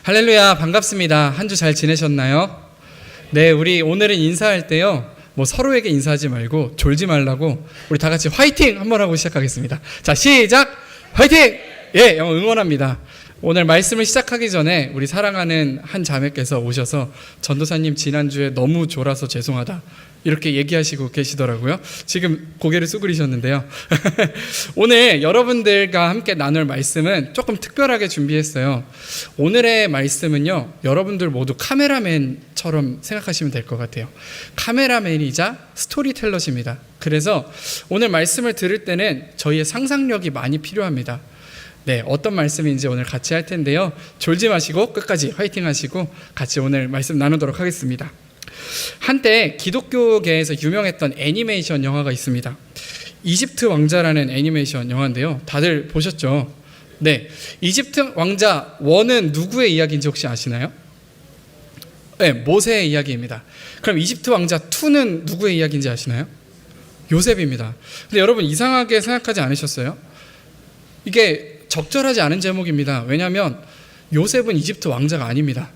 할렐루야, 반갑습니다. 한 주 잘 지내셨나요? 네, 우리 오늘은 인사할 때요, 서로에게 인사하지 말고 졸지 말라고 우리 다 같이 화이팅 한번 하고 시작하겠습니다. 자, 시작! 화이팅! 예, 응원합니다. 오늘 말씀을 시작하기 전에 우리 사랑하는 한 자매께서 오셔서 전도사님 지난주에 너무 졸아서 죄송하다 이렇게 얘기하시고 계시더라고요. 지금 고개를 수그리셨는데요. 오늘 여러분들과 함께 나눌 말씀은 조금 특별하게 준비했어요. 오늘의 말씀은요, 여러분들 모두 카메라맨처럼 생각하시면 될 것 같아요. 카메라맨이자 스토리텔러십니다. 그래서 오늘 말씀을 들을 때는 저희의 상상력이 많이 필요합니다. 네, 어떤 말씀인지 오늘 같이 할 텐데요. 졸지 마시고 끝까지 화이팅 하시고 같이 오늘 말씀 나누도록 하겠습니다. 한때 기독교계에서 유명했던 애니메이션 영화가 있습니다. 이집트 왕자라는 애니메이션 영화인데요. 다들 보셨죠? 네, 이집트 왕자 1은 누구의 이야기인지 혹시 아시나요? 네, 모세의 이야기입니다. 그럼 이집트 왕자 2는 누구의 이야기인지 아시나요? 요셉입니다. 근데 여러분 이상하게 생각하지 않으셨어요? 이게 적절하지 않은 제목입니다. 왜냐하면 요셉은 이집트 왕자가 아닙니다.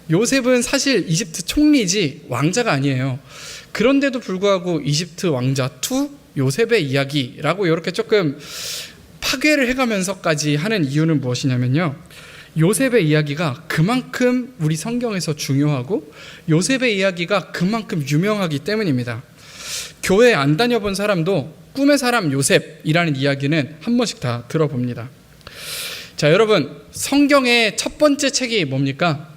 요셉은 사실 이집트 총리지 왕자가 아니에요. 그런데도 불구하고 이집트 왕자 2 요셉의 이야기라고 이렇게 조금 파괴를 해가면서까지 하는 이유는 무엇이냐면요, 요셉의 이야기가 그만큼 우리 성경에서 중요하고 요셉의 이야기가 그만큼 유명하기 때문입니다. 교회 안 다녀본 사람도 꿈의 사람 요셉이라는 이야기는 한 번씩 다 들어봅니다. 자, 여러분, 성경의 첫 번째 책이 뭡니까?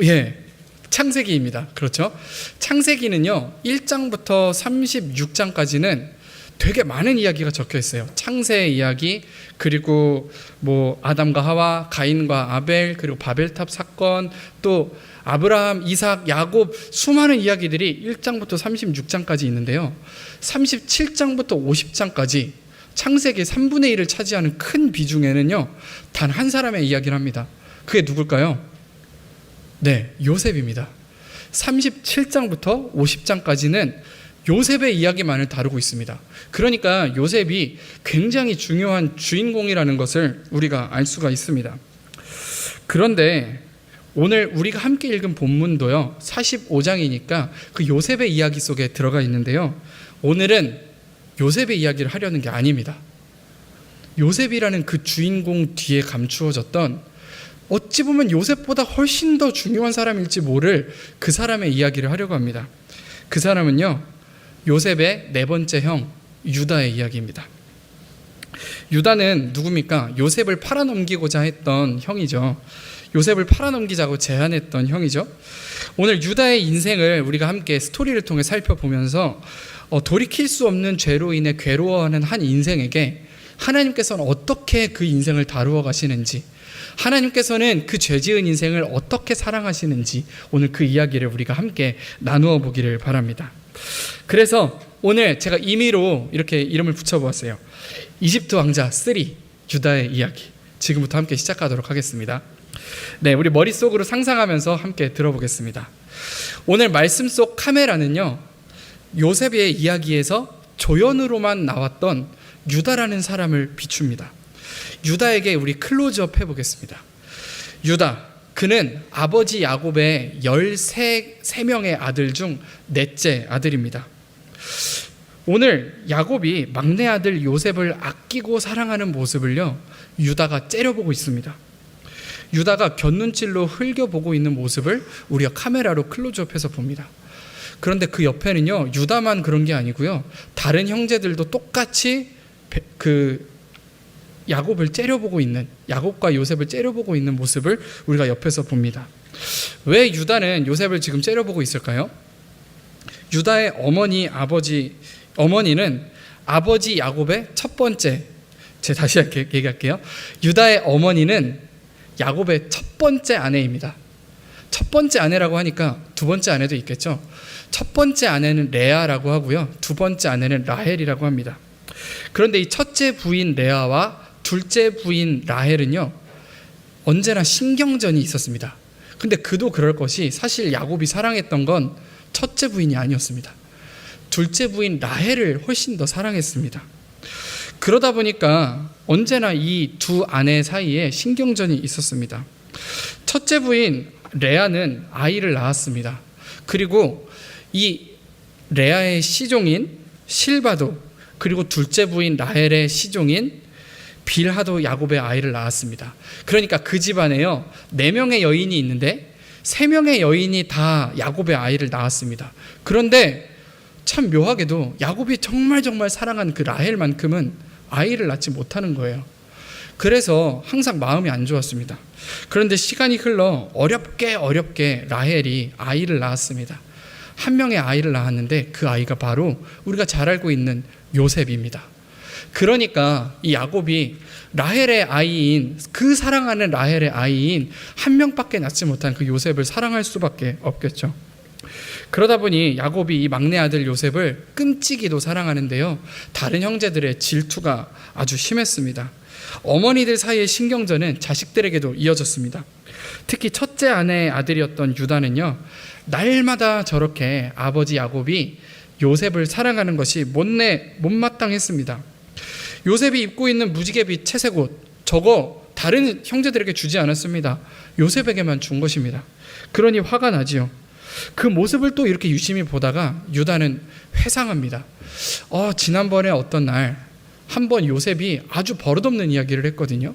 예, 창세기입니다. 그렇죠? 창세기는요, 1장부터 36장까지는 되게 많은 이야기가 적혀 있어요. 창세의 이야기, 그리고 아담과 하와, 가인과 아벨, 그리고 바벨탑 사건, 또 아브라함, 이삭, 야곱, 수많은 이야기들이 1장부터 36장까지 있는데요. 37장부터 50장까지 창세기 3분의 1을 차지하는 큰 비중에는요, 단 한 사람의 이야기를 합니다. 그게 누굴까요? 네, 요셉입니다. 37장부터 50장까지는 요셉의 이야기만을 다루고 있습니다. 그러니까 요셉이 굉장히 중요한 주인공이라는 것을 우리가 알 수가 있습니다. 그런데 오늘 우리가 함께 읽은 본문도요, 45장이니까 그 요셉의 이야기 속에 들어가 있는데요, 오늘은 요셉의 이야기를 하려는 게 아닙니다. 요셉이라는 그 주인공 뒤에 감추어졌던, 어찌 보면 요셉보다 훨씬 더 중요한 사람일지 모를 그 사람의 이야기를 하려고 합니다. 그 사람은요, 요셉의 네 번째 형 유다의 이야기입니다. 유다는 누굽니까? 요셉을 팔아넘기고자 했던 형이죠. 요셉을 팔아넘기자고 제안했던 형이죠. 오늘 유다의 인생을 우리가 함께 스토리를 통해 살펴보면서 돌이킬 수 없는 죄로 인해 괴로워하는 한 인생에게 하나님께서는 어떻게 그 인생을 다루어 가시는지, 하나님께서는 그 죄지은 인생을 어떻게 사랑하시는지, 오늘 그 이야기를 우리가 함께 나누어 보기를 바랍니다. 그래서 오늘 제가 임의로 이렇게 이름을 붙여보았어요. 이집트 왕자 3, 유다의 이야기. 지금부터 함께 시작하도록 하겠습니다. 네, 우리 머릿속으로 상상하면서 함께 들어보겠습니다. 오늘 말씀 속 카메라는요, 요셉의 이야기에서 조연으로만 나왔던 유다라는 사람을 비춥니다. 유다에게 우리 클로즈업 해보겠습니다. 유다, 그는 아버지 야곱의 13명의 아들 중 넷째 아들입니다. 오늘 야곱이 막내 아들 요셉을 아끼고 사랑하는 모습을요, 유다가 째려보고 있습니다. 유다가 곁눈질로 흘겨보고 있는 모습을 우리가 카메라로 클로즈업해서 봅니다. 그런데 그 옆에는요, 유다만 그런 게 아니고요, 다른 형제들도 똑같이 야곱을 째려보고 있는, 야곱과 요셉을 째려보고 있는 모습을 우리가 옆에서 봅니다. 왜 유다는 요셉을 지금 째려보고 있을까요? 유다의 어머니는 아버지 야곱의 첫 번째, 제가 다시 얘기할게요. 유다의 어머니는 야곱의 첫 번째 아내입니다. 첫 번째 아내라고 하니까 두 번째 아내도 있겠죠. 첫 번째 아내는 레아라고 하고요, 두 번째 아내는 라헬이라고 합니다. 그런데 이 첫째 부인 레아와 둘째 부인 라헬은요, 언제나 신경전이 있었습니다. 근데 그도 그럴 것이, 사실 야곱이 사랑했던 건 첫째 부인이 아니었습니다. 둘째 부인 라헬을 훨씬 더 사랑했습니다. 그러다 보니까 언제나 이 두 아내 사이에 신경전이 있었습니다. 첫째 부인 레아는 아이를 낳았습니다. 그리고 이 레아의 시종인 실바도, 그리고 둘째 부인 라헬의 시종인 빌하도 야곱의 아이를 낳았습니다. 그러니까 그 집안에요 4명의 여인이 있는데 3명의 여인이 다 야곱의 아이를 낳았습니다. 그런데 참 묘하게도 야곱이 정말 사랑한 그 라헬만큼은 아이를 낳지 못하는 거예요. 그래서 항상 마음이 안 좋았습니다. 그런데 시간이 흘러 어렵게 라헬이 아이를 낳았습니다. 한 명의 아이를 낳았는데 그 아이가 바로 우리가 잘 알고 있는 요셉입니다. 그러니까 이 야곱이 라헬의 아이인, 그 사랑하는 라헬의 아이인 한 명밖에 낳지 못한 그 요셉을 사랑할 수밖에 없겠죠. 그러다 보니 야곱이 이 막내 아들 요셉을 끔찍이도 사랑하는데요, 다른 형제들의 질투가 아주 심했습니다. 어머니들 사이의 신경전은 자식들에게도 이어졌습니다. 특히 첫째 아내의 아들이었던 유다는요, 날마다 저렇게 아버지 야곱이 요셉을 사랑하는 것이 못마땅했습니다. 요셉이 입고 있는 무지개빛 채색 옷, 저거 다른 형제들에게 주지 않았습니다. 요셉에게만 준 것입니다. 그러니 화가 나지요. 그 모습을 또 이렇게 유심히 보다가 유다는 회상합니다. 지난번에 어떤 날 한번 요셉이 아주 버릇없는 이야기를 했거든요.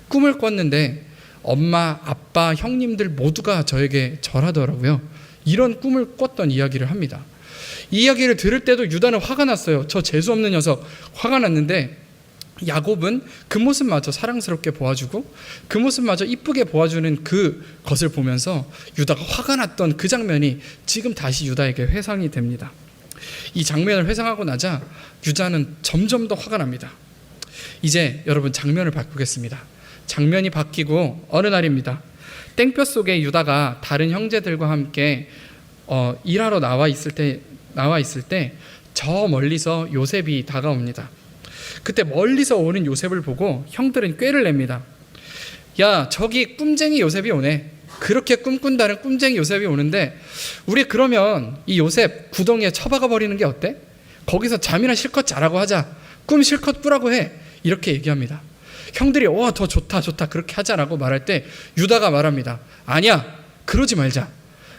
꿈을 꿨는데 엄마, 아빠, 형님들 모두가 저에게 절하더라고요. 이런 꿈을 꿨던 이야기를 합니다. 이 이야기를 들을 때도 유다는 화가 났어요. 저 재수없는 녀석, 화가 났는데 야곱은 그 모습마저 사랑스럽게 보아주고 그 모습마저 이쁘게 보아주는 그것을 보면서 유다가 화가 났던 그 장면이 지금 다시 유다에게 회상이 됩니다. 이 장면을 회상하고 나자 유다는 점점 더 화가 납니다. 이제 여러분 장면을 바꾸겠습니다. 장면이 바뀌고 어느 날입니다. 땡볕 속에 유다가 다른 형제들과 함께 일하러 나와 있을 때 저 멀리서 요셉이 다가옵니다. 그때 멀리서 오는 요셉을 보고 형들은 꾀를 냅니다. 야, 저기 꿈쟁이 요셉이 오네. 그렇게 꿈꾼다는 꿈쟁이 요셉이 오는데 우리 그러면 이 요셉 구덩이에 처박아 버리는 게 어때? 거기서 잠이나 실컷 자라고 하자. 꿈 실컷 꾸라고 해. 이렇게 얘기합니다. 형들이 더 좋다 그렇게 하자라고 말할 때 유다가 말합니다. 아니야, 그러지 말자.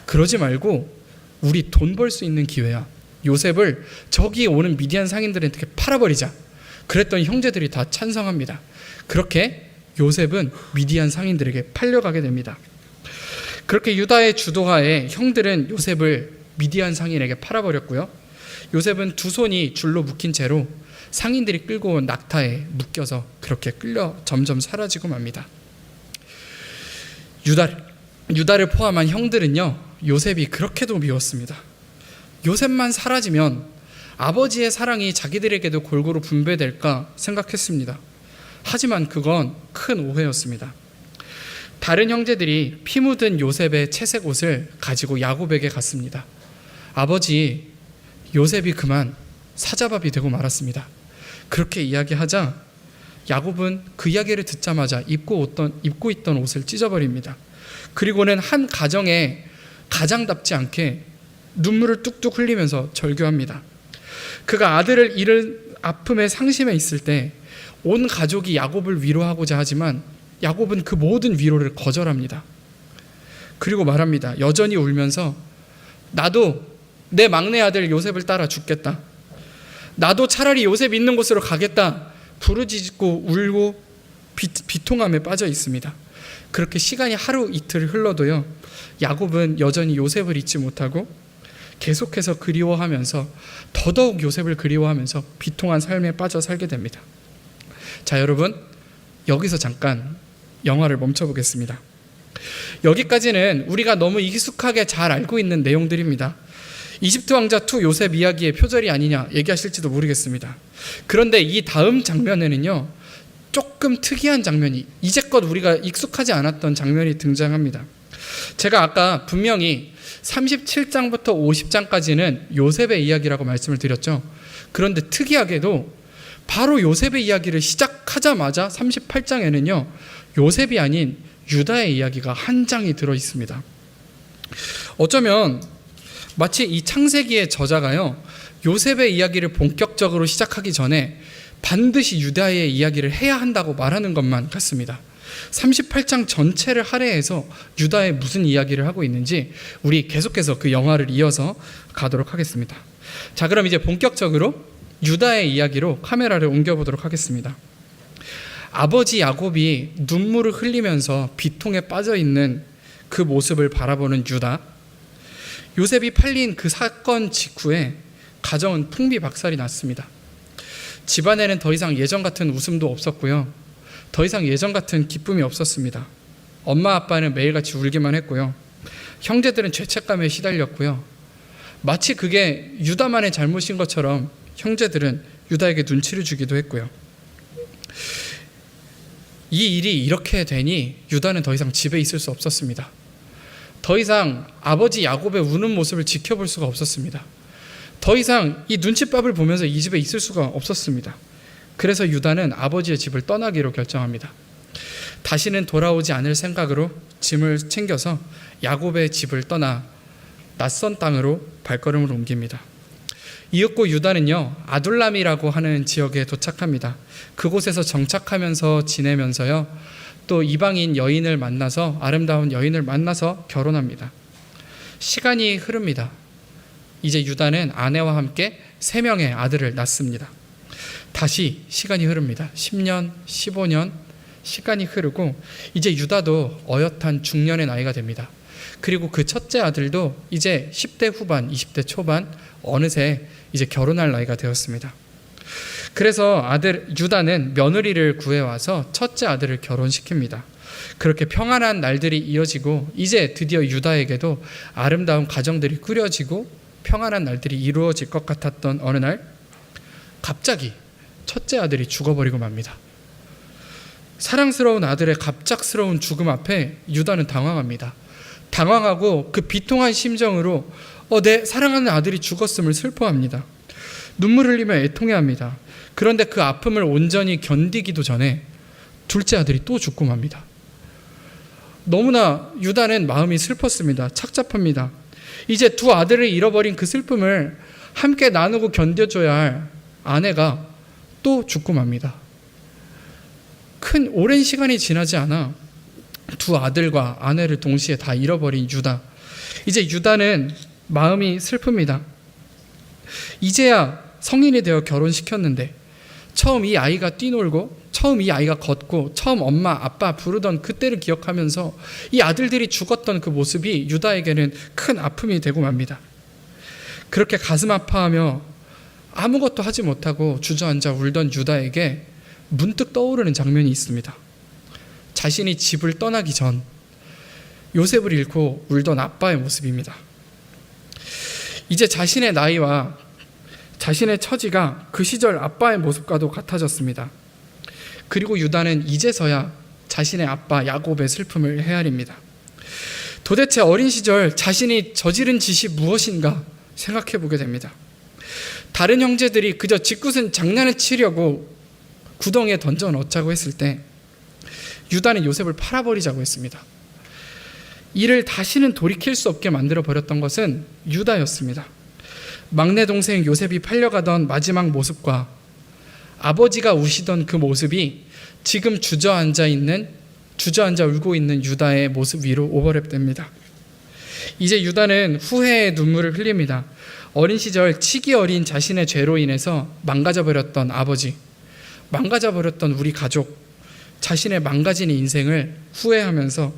그러지 말고 우리 돈 벌 수 있는 기회야. 요셉을 저기 오는 미디안 상인들한테 팔아버리자. 그랬더니 형제들이 다 찬성합니다. 그렇게 요셉은 미디안 상인들에게 팔려가게 됩니다. 그렇게 유다의 주도하에 형들은 요셉을 미디안 상인에게 팔아버렸고요. 요셉은 두 손이 줄로 묶인 채로 상인들이 끌고 온 낙타에 묶여서 그렇게 끌려 점점 사라지고 맙니다. 유다를 포함한 형들은요, 요셉이 그렇게도 미웠습니다. 요셉만 사라지면 아버지의 사랑이 자기들에게도 골고루 분배될까 생각했습니다. 하지만 그건 큰 오해였습니다. 다른 형제들이 피 묻은 요셉의 채색 옷을 가지고 야곱에게 갔습니다. 아버지, 요셉이 그만 사자밥이 되고 말았습니다. 그렇게 이야기하자 야곱은 그 이야기를 듣자마자 입고 있던 옷을 찢어버립니다. 그리고는 한 가정에 가장답지 않게 눈물을 뚝뚝 흘리면서 절규합니다. 그가 아들을 잃은 아픔에 상심해 있을 때 온 가족이 야곱을 위로하고자 하지만 야곱은 그 모든 위로를 거절합니다. 그리고 말합니다. 여전히 울면서 나도 내 막내 아들 요셉을 따라 죽겠다. 나도 차라리 요셉 있는 곳으로 가겠다. 부르짖고 울고 비통함에 빠져 있습니다. 그렇게 시간이 하루 이틀 흘러도요, 야곱은 여전히 요셉을 잊지 못하고 계속해서 그리워하면서 더더욱 요셉을 그리워하면서 비통한 삶에 빠져 살게 됩니다. 자, 여러분, 여기서 잠깐 영화를 멈춰보겠습니다. 여기까지는 우리가 너무 익숙하게 잘 알고 있는 내용들입니다. 이집트 왕자 2 요셉 이야기의 표절이 아니냐 얘기하실지도 모르겠습니다. 그런데 이 다음 장면에는요, 조금 특이한 장면이, 이제껏 우리가 익숙하지 않았던 장면이 등장합니다. 제가 아까 분명히 37장부터 50장까지는 요셉의 이야기라고 말씀을 드렸죠. 그런데 특이하게도 바로 요셉의 이야기를 시작하자마자 38장에는요, 요셉이 아닌 유다의 이야기가 한 장이 들어 있습니다. 어쩌면 마치 이 창세기의 저자가요, 요셉의 이야기를 본격적으로 시작하기 전에 반드시 유다의 이야기를 해야 한다고 말하는 것만 같습니다. 38장 전체를 할애해서 유다의 무슨 이야기를 하고 있는지 우리 계속해서 그 영화를 이어서 가도록 하겠습니다. 자, 그럼 이제 본격적으로 유다의 이야기로 카메라를 옮겨보도록 하겠습니다. 아버지 야곱이 눈물을 흘리면서 비통에 빠져있는 그 모습을 바라보는 유다. 요셉이 팔린 그 사건 직후에 가정은 풍비박살이 났습니다. 집안에는 더 이상 예전 같은 웃음도 없었고요. 더 이상 예전 같은 기쁨이 없었습니다. 엄마 아빠는 매일같이 울기만 했고요. 형제들은 죄책감에 시달렸고요. 마치 그게 유다만의 잘못인 것처럼 형제들은 유다에게 눈치를 주기도 했고요. 이 일이 이렇게 되니 유다는 더 이상 집에 있을 수 없었습니다. 더 이상 아버지 야곱의 우는 모습을 지켜볼 수가 없었습니다. 더 이상 이 눈칫밥을 보면서 이 집에 있을 수가 없었습니다. 그래서 유다는 아버지의 집을 떠나기로 결정합니다. 다시는 돌아오지 않을 생각으로 짐을 챙겨서 야곱의 집을 떠나 낯선 땅으로 발걸음을 옮깁니다. 이윽고 유다는요, 아둘람이라고 하는 지역에 도착합니다. 그곳에서 정착하면서 지내면서요, 또 이방인 여인을 만나서, 아름다운 여인을 만나서 결혼합니다. 시간이 흐릅니다. 이제 유다는 아내와 함께 3명의 아들을 낳습니다. 다시 시간이 흐릅니다. 10년, 15년 시간이 흐르고 이제 유다도 어엿한 중년의 나이가 됩니다. 그리고 그 첫째 아들도 이제 10대 후반, 20대 초반, 어느새 이제 결혼할 나이가 되었습니다. 그래서 유다는 며느리를 구해와서 첫째 아들을 결혼시킵니다. 그렇게 평안한 날들이 이어지고 이제 드디어 유다에게도 아름다운 가정들이 꾸려지고 평안한 날들이 이루어질 것 같았던 어느 날 갑자기 첫째 아들이 죽어버리고 맙니다. 사랑스러운 아들의 갑작스러운 죽음 앞에 유다는 당황합니다. 당황하고 그 비통한 심정으로 내 사랑하는 아들이 죽었음을 슬퍼합니다. 눈물을 흘리며 애통해합니다. 그런데 그 아픔을 온전히 견디기도 전에 둘째 아들이 또 죽고 맙니다. 너무나 유다는 마음이 슬펐습니다. 착잡합니다. 이제 두 아들을 잃어버린 그 슬픔을 함께 나누고 견뎌줘야 할 아내가 또 죽고 맙니다. 오랜 시간이 지나지 않아 두 아들과 아내를 동시에 다 잃어버린 유다. 이제 유다는 마음이 슬픕니다. 이제야 성인이 되어 결혼시켰는데 처음 이 아이가 뛰놀고 처음 이 아이가 걷고 처음 엄마 아빠 부르던 그때를 기억하면서 이 아들들이 죽었던 그 모습이 유다에게는 큰 아픔이 되고 맙니다. 그렇게 가슴 아파하며 아무것도 하지 못하고 주저앉아 울던 유다에게 문득 떠오르는 장면이 있습니다. 자신이 집을 떠나기 전 요셉을 잃고 울던 아빠의 모습입니다. 이제 자신의 나이와 자신의 처지가 그 시절 아빠의 모습과도 같아졌습니다. 그리고 유다는 이제서야 자신의 아빠 야곱의 슬픔을 헤아립니다. 도대체 어린 시절 자신이 저지른 짓이 무엇인가 생각해 보게 됩니다. 다른 형제들이 그저 짓궂은 장난을 치려고 구덩이에 던져 넣자고 했을 때 유다는 요셉을 팔아버리자고 했습니다. 이를 다시는 돌이킬 수 없게 만들어버렸던 것은 유다였습니다. 막내 동생 요셉이 팔려가던 마지막 모습과 아버지가 우시던 그 모습이 지금 주저앉아 울고 있는 유다의 모습 위로 오버랩됩니다. 이제 유다는 후회의 눈물을 흘립니다. 어린 시절 치기 어린 자신의 죄로 인해서 망가져버렸던 아버지, 망가져버렸던 우리 가족, 자신의 망가진 인생을 후회하면서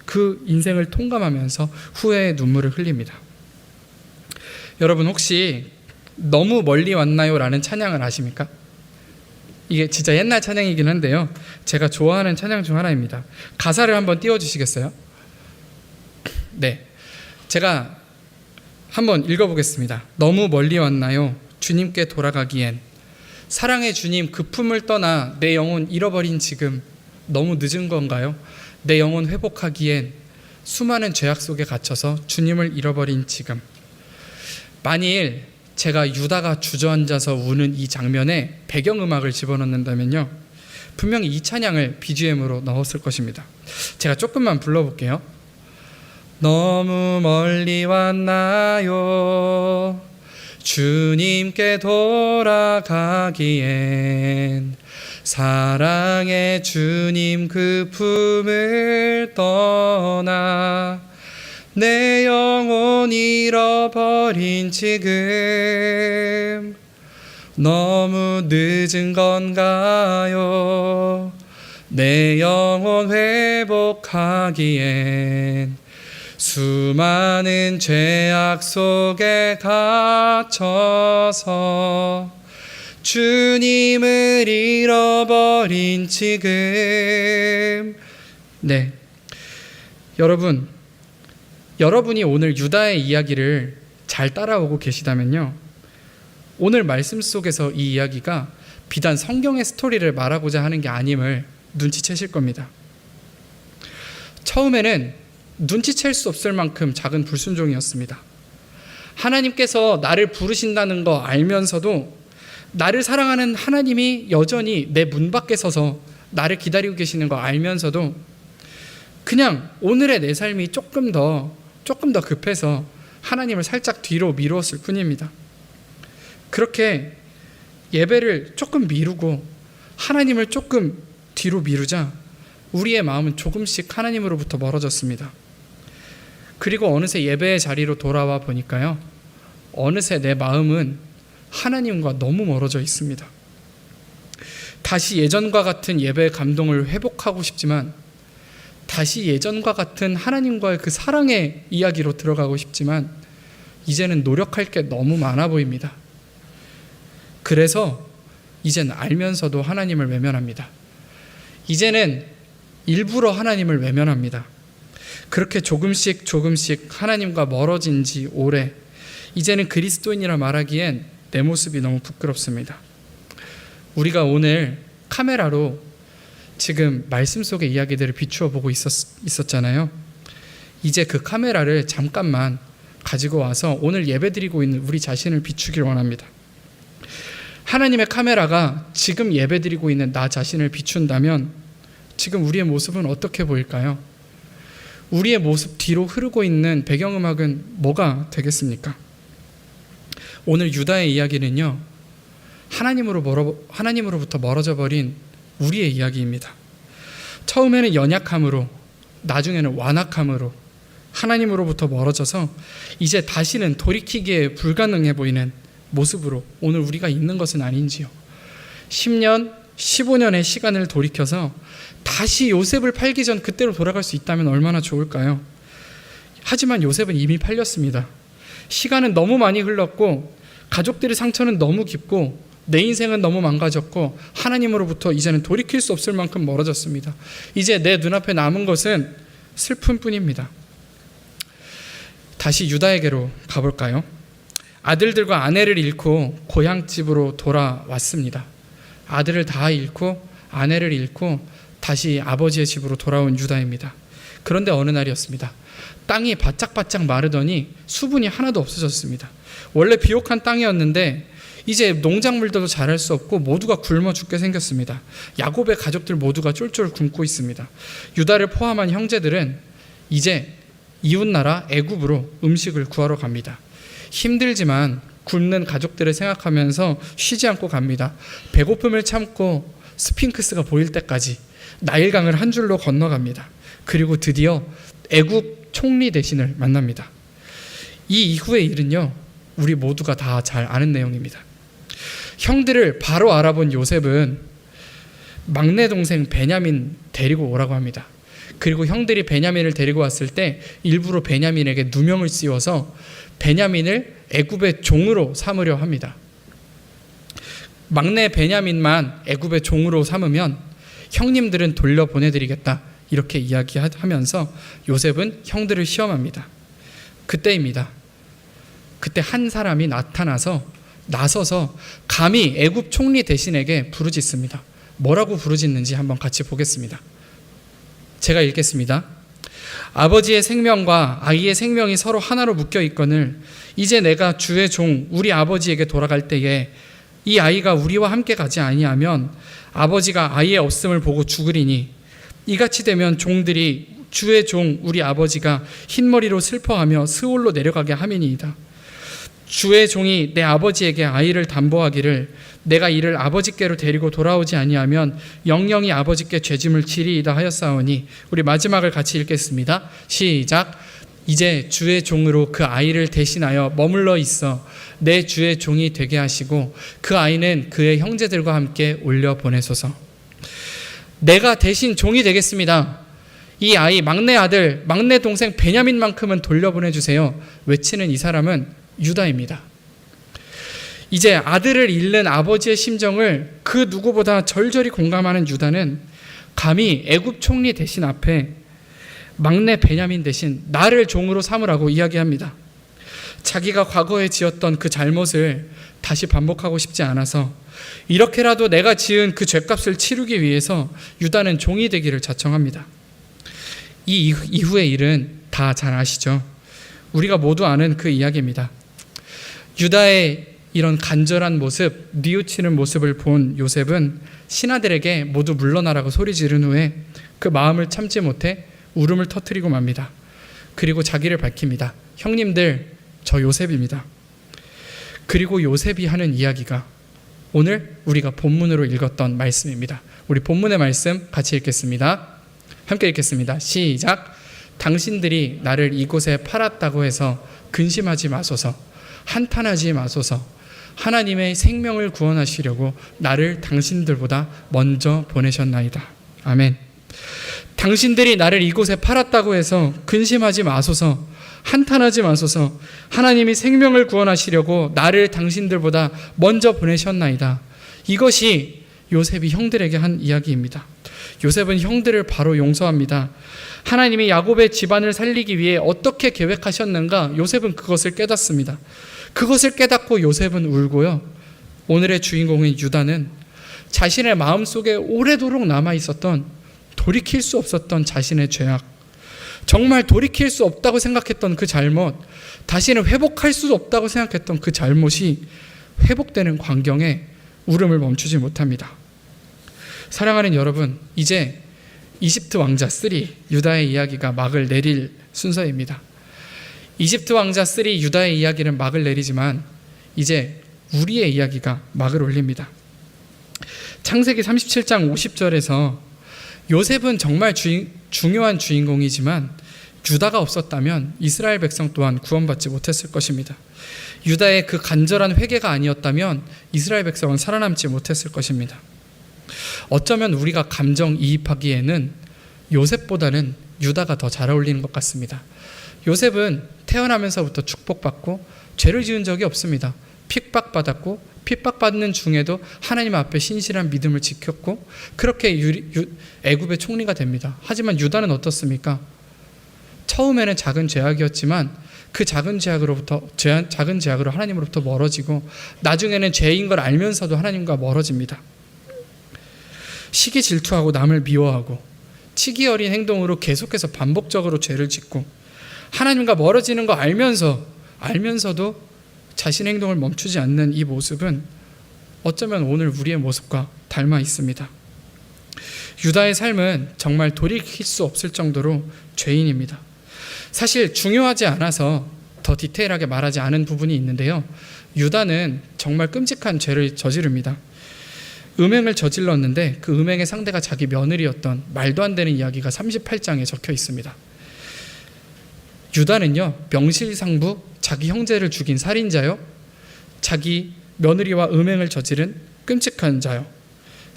그 인생을 통감하면서 후회의 눈물을 흘립니다. 여러분 혹시 너무 멀리 왔나요? 라는 찬양을 아십니까? 이게 진짜 옛날 찬양이긴 한데요, 제가 좋아하는 찬양 중 하나입니다. 가사를 한번 띄워주시겠어요? 네, 제가 한번 읽어보겠습니다. 너무 멀리 왔나요? 주님께 돌아가기엔. 사랑의 주님, 그 품을 떠나 내 영혼 잃어버린 지금 너무 늦은 건가요? 내 영혼 회복하기엔 수많은 죄악 속에 갇혀서 주님을 잃어버린 지금. 만일 제가 유다가 주저앉아서 우는 이 장면에 배경음악을 집어넣는다면요, 분명히 이 찬양을 BGM으로 넣었을 것입니다. 제가 조금만 불러볼게요. 너무 멀리 왔나요? 주님께 돌아가기엔 사랑의 주님 그 품을 떠나 내 영혼 잃어버린 지금 너무 늦은 건가요? 내 영혼 회복하기엔 수많은 죄악 속에 갇혀서 주님을 잃어버린 지금. 네, 여러분이 오늘 유다의 이야기를 잘 따라오고 계시다면요, 오늘 말씀 속에서 이 이야기가 비단 성경의 스토리를 말하고자 하는 게 아님을 눈치채실 겁니다. 처음에는 눈치챌 수 없을 만큼 작은 불순종이었습니다. 하나님께서 나를 부르신다는 거 알면서도 나를 사랑하는 하나님이 여전히 내 문 밖에 서서 나를 기다리고 계시는 거 알면서도 그냥 오늘의 내 삶이 조금 더 급해서 하나님을 살짝 뒤로 미루었을 뿐입니다. 그렇게 예배를 조금 미루고 하나님을 조금 뒤로 미루자 우리의 마음은 조금씩 하나님으로부터 멀어졌습니다. 그리고 어느새 예배의 자리로 돌아와 보니까요, 어느새 내 마음은 하나님과 너무 멀어져 있습니다. 다시 예전과 같은 예배의 감동을 회복하고 싶지만, 다시 예전과 같은 하나님과의 그 사랑의 이야기로 들어가고 싶지만 이제는 노력할 게 너무 많아 보입니다. 그래서 이제는 알면서도 하나님을 외면합니다. 이제는 일부러 하나님을 외면합니다. 그렇게 조금씩 하나님과 멀어진 지 오래, 이제는 그리스도인이라 말하기엔 내 모습이 너무 부끄럽습니다. 우리가 오늘 카메라로 지금 말씀 속의 이야기들을 비추어 보고 있었잖아요. 이제 그 카메라를 잠깐만 가지고 와서 오늘 예배드리고 있는 우리 자신을 비추길 원합니다. 하나님의 카메라가 지금 예배드리고 있는 나 자신을 비춘다면 지금 우리의 모습은 어떻게 보일까요? 우리의 모습 뒤로 흐르고 있는 배경음악은 뭐가 되겠습니까? 오늘 유다의 이야기는요, 하나님으로부터 멀어져 버린 우리의 이야기입니다. 처음에는 연약함으로, 나중에는 완악함으로 하나님으로부터 멀어져서 이제 다시는 돌이키기에 불가능해 보이는 모습으로 오늘 우리가 있는 것은 아닌지요. 10년, 15년의 시간을 돌이켜서 다시 요셉을 팔기 전 그때로 돌아갈 수 있다면 얼마나 좋을까요? 하지만 요셉은 이미 팔렸습니다. 시간은 너무 많이 흘렀고 가족들의 상처는 너무 깊고 내 인생은 너무 망가졌고 하나님으로부터 이제는 돌이킬 수 없을 만큼 멀어졌습니다. 이제 내 눈앞에 남은 것은 슬픔뿐입니다. 다시 유다에게로 가볼까요? 아들들과 아내를 잃고 고향집으로 돌아왔습니다. 아들을 다 잃고 아내를 잃고 다시 아버지의 집으로 돌아온 유다입니다. 그런데 어느 날이었습니다. 땅이 바짝바짝 마르더니 수분이 하나도 없어졌습니다. 원래 비옥한 땅이었는데 이제 농작물들도 자랄 수 없고 모두가 굶어 죽게 생겼습니다. 야곱의 가족들 모두가 쫄쫄 굶고 있습니다. 유다를 포함한 형제들은 이제 이웃나라 애굽으로 음식을 구하러 갑니다. 힘들지만 굶는 가족들을 생각하면서 쉬지 않고 갑니다. 배고픔을 참고 스핑크스가 보일 때까지 나일강을 한 줄로 건너갑니다. 그리고 드디어 애굽 총리 대신을 만납니다. 이 이후의 일은요, 우리 모두가 다 잘 아는 내용입니다. 형들을 바로 알아본 요셉은 막내 동생 베냐민 데리고 오라고 합니다. 그리고 형들이 베냐민을 데리고 왔을 때 일부러 베냐민에게 누명을 씌워서 베냐민을 애굽의 종으로 삼으려 합니다. 막내 베냐민만 애굽의 종으로 삼으면 형님들은 돌려보내드리겠다, 이렇게 이야기하면서 요셉은 형들을 시험합니다. 그때입니다. 그때 한 사람이 나서서 감히 애굽 총리 대신에게 부르짖습니다. 뭐라고 부르짖는지 한번 같이 보겠습니다. 제가 읽겠습니다. 아버지의 생명과 아이의 생명이 서로 하나로 묶여 있거늘 이제 내가 주의 종 우리 아버지에게 돌아갈 때에 이 아이가 우리와 함께 가지 아니하면 아버지가 아이의 없음을 보고 죽으리니 이같이 되면 종들이 주의 종 우리 아버지가 흰머리로 슬퍼하며 스올로 내려가게 함이니이다. 주의 종이 내 아버지에게 아이를 담보하기를 내가 이를 아버지께로 데리고 돌아오지 아니하면 영영이 아버지께 죄짐을 지리이다 하였사오니. 우리 마지막을 같이 읽겠습니다. 시작. 이제 주의 종으로 그 아이를 대신하여 머물러 있어 내 주의 종이 되게 하시고 그 아이는 그의 형제들과 함께 올려 보내소서. 내가 대신 종이 되겠습니다. 이 아이 막내 아들, 막내 동생 베냐민만큼은 돌려보내주세요. 외치는 이 사람은 유다입니다. 이제 아들을 잃는 아버지의 심정을 그 누구보다 절절히 공감하는 유다는 감히 애굽 총리 대신 앞에 막내 베냐민 대신 나를 종으로 삼으라고 이야기합니다. 자기가 과거에 지었던 그 잘못을 다시 반복하고 싶지 않아서 이렇게라도 내가 지은 그 죄값을 치르기 위해서 유다는 종이 되기를 자청합니다. 이 이후의 일은 다 잘 아시죠? 우리가 모두 아는 그 이야기입니다. 유다의 이런 간절한 모습, 뉘우치는 모습을 본 요셉은 신하들에게 모두 물러나라고 소리 지른 후에 그 마음을 참지 못해 울음을 터뜨리고 맙니다. 그리고 자기를 밝힙니다. 형님들, 저 요셉입니다. 그리고 요셉이 하는 이야기가 오늘 우리가 본문으로 읽었던 말씀입니다. 우리 본문의 말씀 같이 읽겠습니다. 함께 읽겠습니다. 시작. 당신들이 나를 이곳에 팔았다고 해서 근심하지 마소서. 한탄하지 마소서. 하나님의 생명을 구원하시려고 나를 당신들보다 먼저 보내셨나이다. 아멘. 당신들이 나를 이곳에 팔았다고 해서 근심하지 마소서. 한탄하지 마소서. 하나님이 생명을 구원하시려고 나를 당신들보다 먼저 보내셨나이다. 이것이 요셉이 형들에게 한 이야기입니다. 요셉은 형들을 바로 용서합니다. 하나님이 야곱의 집안을 살리기 위해 어떻게 계획하셨는가 요셉은 그것을 깨닫습니다. 그것을 깨닫고 요셉은 울고요. 오늘의 주인공인 유다는 자신의 마음속에 오래도록 남아있었던 돌이킬 수 없었던 자신의 죄악, 정말 돌이킬 수 없다고 생각했던 그 잘못, 다시는 회복할 수 없다고 생각했던 그 잘못이 회복되는 광경에 울음을 멈추지 못합니다. 사랑하는 여러분, 이제 이집트 왕자 3 유다의 이야기가 막을 내릴 순서입니다. 이집트 왕자 3 유다의 이야기는 막을 내리지만 이제 우리의 이야기가 막을 올립니다. 창세기 37장 50절에서 요셉은 정말 중요한 주인공이지만 유다가 없었다면 이스라엘 백성 또한 구원받지 못했을 것입니다. 유다의 그 간절한 회개가 아니었다면 이스라엘 백성은 살아남지 못했을 것입니다. 어쩌면 우리가 감정이입하기에는 요셉보다는 유다가 더 잘 어울리는 것 같습니다. 요셉은 태어나면서부터 축복받고 죄를 지은 적이 없습니다. 핍박받았고 핍박받는 중에도 하나님 앞에 신실한 믿음을 지켰고 그렇게 애굽의 총리가 됩니다. 하지만 유다는 어떻습니까? 처음에는 작은 죄악이었지만 그 작은 죄악으로 하나님으로부터 멀어지고 나중에는 죄인 걸 알면서도 하나님과 멀어집니다. 시기 질투하고 남을 미워하고 치기 어린 행동으로 계속해서 반복적으로 죄를 짓고 하나님과 멀어지는 거 알면서도 자신의 행동을 멈추지 않는 이 모습은 어쩌면 오늘 우리의 모습과 닮아 있습니다. 유다의 삶은 정말 돌이킬 수 없을 정도로 죄인입니다. 사실 중요하지 않아서 더 디테일하게 말하지 않은 부분이 있는데요. 유다는 정말 끔찍한 죄를 저지릅니다. 음행을 저질렀는데 그 음행의 상대가 자기 며느리였던 말도 안 되는 이야기가 38장에 적혀 있습니다. 유다는요, 명실상부 자기 형제를 죽인 살인자요, 자기 며느리와 음행을 저지른 끔찍한 자요,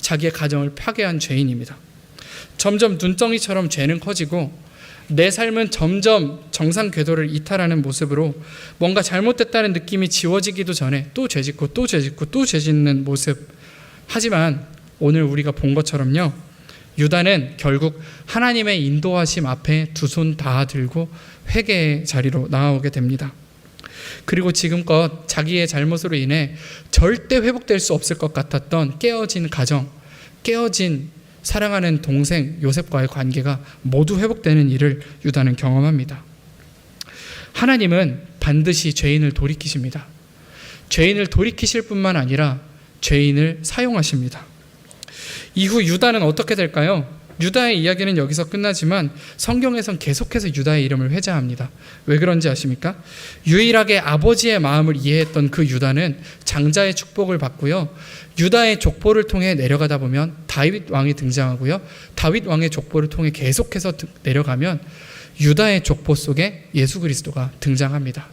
자기의 가정을 파괴한 죄인입니다. 점점 눈덩이처럼 죄는 커지고 내 삶은 점점 정상 궤도를 이탈하는 모습으로 뭔가 잘못됐다는 느낌이 지워지기도 전에 또 죄짓고 또 죄짓고 또 죄짓는 모습. 하지만 오늘 우리가 본 것처럼요, 유다는 결국 하나님의 인도하심 앞에 두 손 다 들고 회개의 자리로 나아오게 됩니다. 그리고 지금껏 자기의 잘못으로 인해 절대 회복될 수 없을 것 같았던 깨어진 가정, 깨어진 사랑하는 동생 요셉과의 관계가 모두 회복되는 일을 유다는 경험합니다. 하나님은 반드시 죄인을 돌이키십니다. 죄인을 돌이키실 뿐만 아니라 죄인을 사용하십니다. 이후 유다는 어떻게 될까요? 유다의 이야기는 여기서 끝나지만 성경에선 계속해서 유다의 이름을 회자합니다. 왜 그런지 아십니까? 유일하게 아버지의 마음을 이해했던 그 유다는 장자의 축복을 받고요. 유다의 족보를 통해 내려가다 보면 다윗 왕이 등장하고요. 다윗 왕의 족보를 통해 계속해서 내려가면 유다의 족보 속에 예수 그리스도가 등장합니다.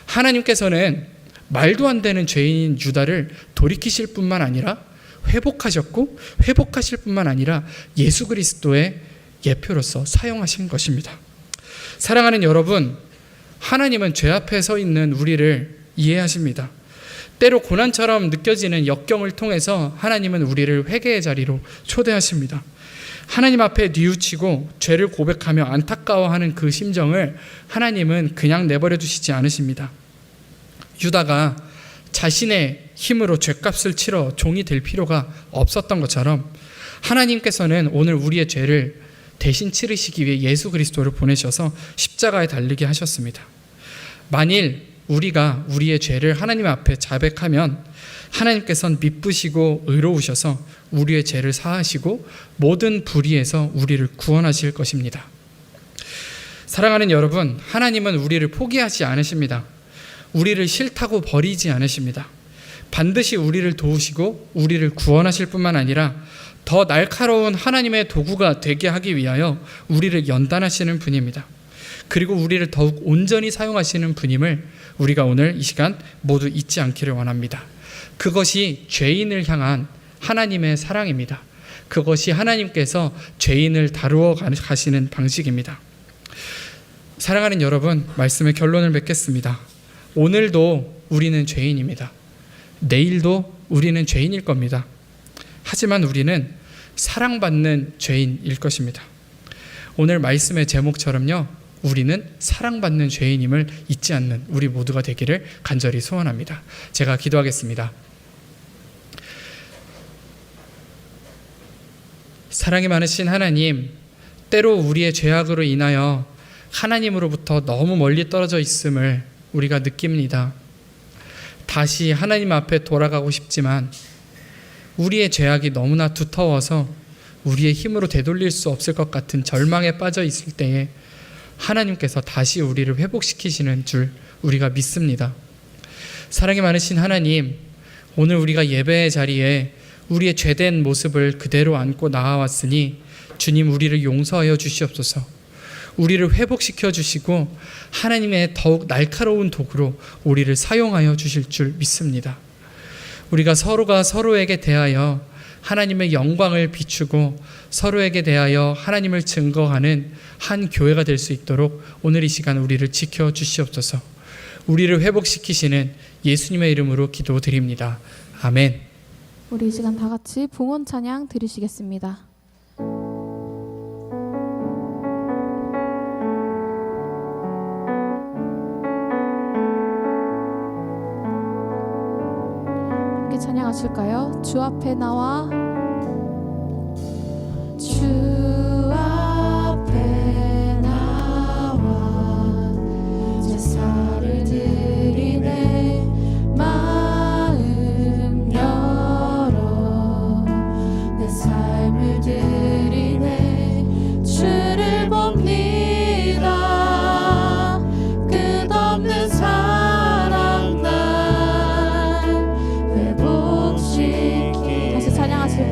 하나님께서는 말도 안 되는 죄인인 유다를 돌이키실 뿐만 아니라 회복하셨고, 회복하실 뿐만 아니라 예수 그리스도의 예표로서 사용하신 것입니다. 사랑하는 여러분, 하나님은 죄 앞에 서 있는 우리를 이해하십니다. 때로 고난처럼 느껴지는 역경을 통해서 하나님은 우리를 회개의 자리로 초대하십니다. 하나님 앞에 뉘우치고 죄를 고백하며 안타까워하는 그 심정을 하나님은 그냥 내버려 두시지 않으십니다. 유다가 자신의 힘으로 죄값을 치러 종이 될 필요가 없었던 것처럼 하나님께서는 오늘 우리의 죄를 대신 치르시기 위해 예수 그리스도를 보내셔서 십자가에 달리게 하셨습니다. 만일 우리가 우리의 죄를 하나님 앞에 자백하면 하나님께서는 미쁘시고 의로우셔서 우리의 죄를 사하시고 모든 불의에서 우리를 구원하실 것입니다. 사랑하는 여러분, 하나님은 우리를 포기하지 않으십니다. 우리를 싫다고 버리지 않으십니다. 반드시 우리를 도우시고 우리를 구원하실 뿐만 아니라 더 날카로운 하나님의 도구가 되게 하기 위하여 우리를 연단하시는 분입니다. 그리고 우리를 더욱 온전히 사용하시는 분임을 우리가 오늘 이 시간 모두 잊지 않기를 원합니다. 그것이 죄인을 향한 하나님의 사랑입니다. 그것이 하나님께서 죄인을 다루어 가시는 방식입니다. 사랑하는 여러분, 말씀의 결론을 맺겠습니다. 오늘도 우리는 죄인입니다. 내일도 우리는 죄인일 겁니다. 하지만 우리는 사랑받는 죄인일 것입니다. 오늘 말씀의 제목처럼요, 우리는 사랑받는 죄인임을 잊지 않는 우리 모두가 되기를 간절히 소원합니다. 제가 기도하겠습니다. 사랑이 많으신 하나님, 때로 우리의 죄악으로 인하여 하나님으로부터 너무 멀리 떨어져 있음을 우리가 느낍니다. 다시 하나님 앞에 돌아가고 싶지만 우리의 죄악이 너무나 두터워서 우리의 힘으로 되돌릴 수 없을 것 같은 절망에 빠져 있을 때에 하나님께서 다시 우리를 회복시키시는 줄 우리가 믿습니다. 사랑이 많으신 하나님, 오늘 우리가 예배의 자리에 우리의 죄된 모습을 그대로 안고 나아왔으니 주님, 우리를 용서하여 주시옵소서. 우리를 회복시켜 주시고 하나님의 더욱 날카로운 도구로 우리를 사용하여 주실 줄 믿습니다. 우리가 서로가 서로에게 대하여 하나님의 영광을 비추고 서로에게 대하여 하나님을 증거하는 한 교회가 될 수 있도록 오늘 이 시간 우리를 지켜 주시옵소서. 우리를 회복시키시는 예수님의 이름으로 기도드립니다. 아멘. 우리 이 시간 다 같이 봉헌 찬양 드리시겠습니다. 함께 찬양하실까요? 주 앞에 나와 주 앞에 나와 제사를 드리네 마음 열어 내 삶을 드리네 주를 봅니다 끝없는 사랑 날 회복시키 다시 찬양하실까요?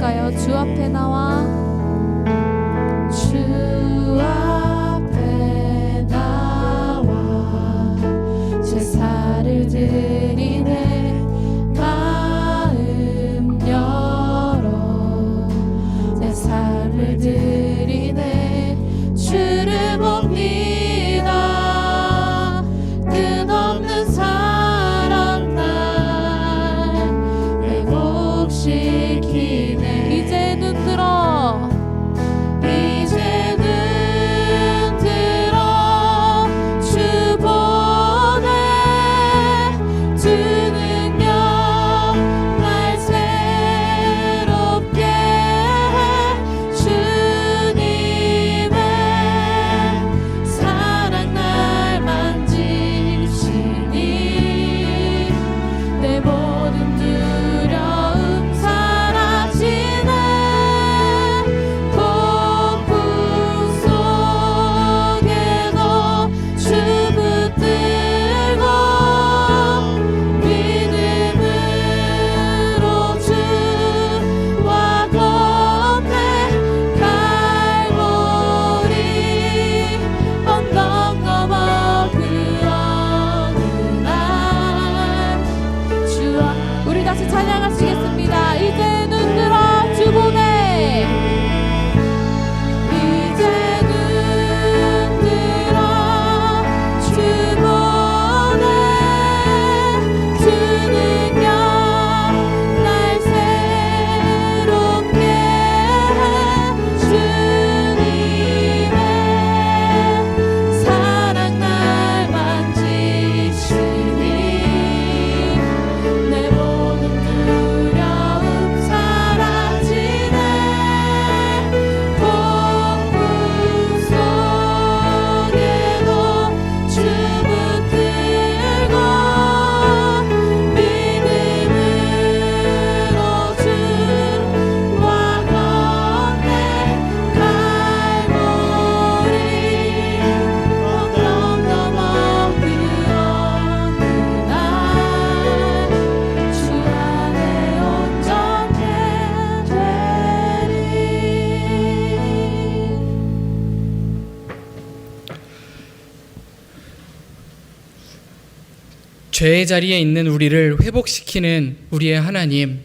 죄의 자리에 있는 우리를 회복시키는 우리의 하나님,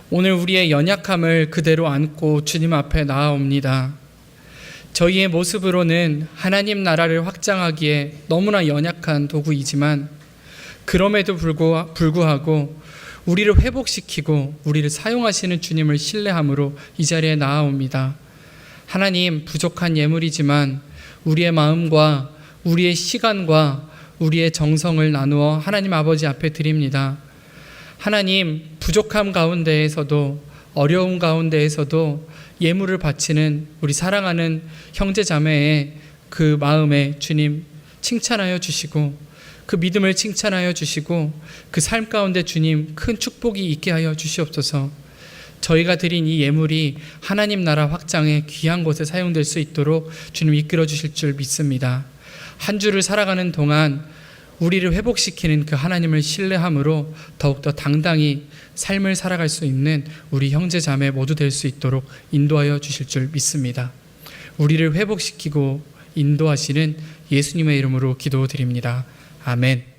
오늘 우리의 연약함을 그대로 안고 주님 앞에 나아옵니다. 저희의 모습으로는 하나님 나라를 확장하기에 너무나 연약한 도구이지만 그럼에도 불구하고 우리를 회복시키고 우리를 사용하시는 주님을 신뢰함으로 이 자리에 나아옵니다. 하나님, 부족한 예물이지만 우리의 마음과 우리의 시간과 우리의 정성을 나누어 하나님 아버지 앞에 드립니다. 하나님, 부족함 가운데에서도 어려움 가운데에서도 예물을 바치는 우리 사랑하는 형제 자매의 그 마음에 주님 칭찬하여 주시고 그 믿음을 칭찬하여 주시고 그 삶 가운데 주님 큰 축복이 있게 하여 주시옵소서. 저희가 드린 이 예물이 하나님 나라 확장의 귀한 곳에 사용될 수 있도록 주님 이끌어 주실 줄 믿습니다. 한 주를 살아가는 동안 우리를 회복시키는 그 하나님을 신뢰함으로 더욱더 당당히 삶을 살아갈 수 있는 우리 형제 자매 모두 될 수 있도록 인도하여 주실 줄 믿습니다. 우리를 회복시키고 인도하시는 예수님의 이름으로 기도드립니다. 아멘.